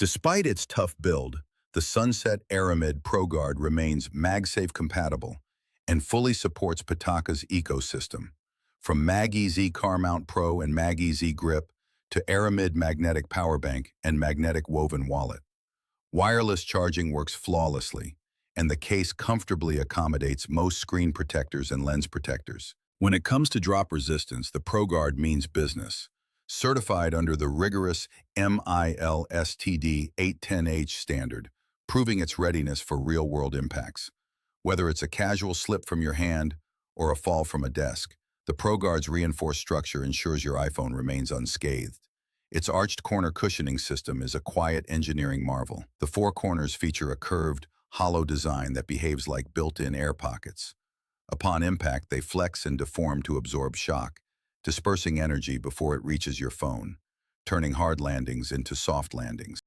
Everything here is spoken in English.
Despite its tough build, the Sunset Aramid ProGuard remains MagSafe compatible and fully supports Pitaka's ecosystem. From Mag-EZ Car Mount Pro and Mag-EZ Grip to Aramid Magnetic Power Bank and Magnetic Woven Wallet. Wireless charging works flawlessly, and the case comfortably accommodates most screen protectors and lens protectors. When it comes to drop resistance, the ProGuard means business. Certified under the rigorous MILSTD 810H standard, proving its readiness for real-world impacts. Whether it's a casual slip from your hand or a fall from a desk, the ProGuard's reinforced structure ensures your iPhone remains unscathed. Its arched corner cushioning system is a quiet engineering marvel. The four corners feature a curved, hollow design that behaves like built-in air pockets. Upon impact, they flex and deform to absorb shock, dispersing energy before it reaches your phone, turning hard landings into soft landings.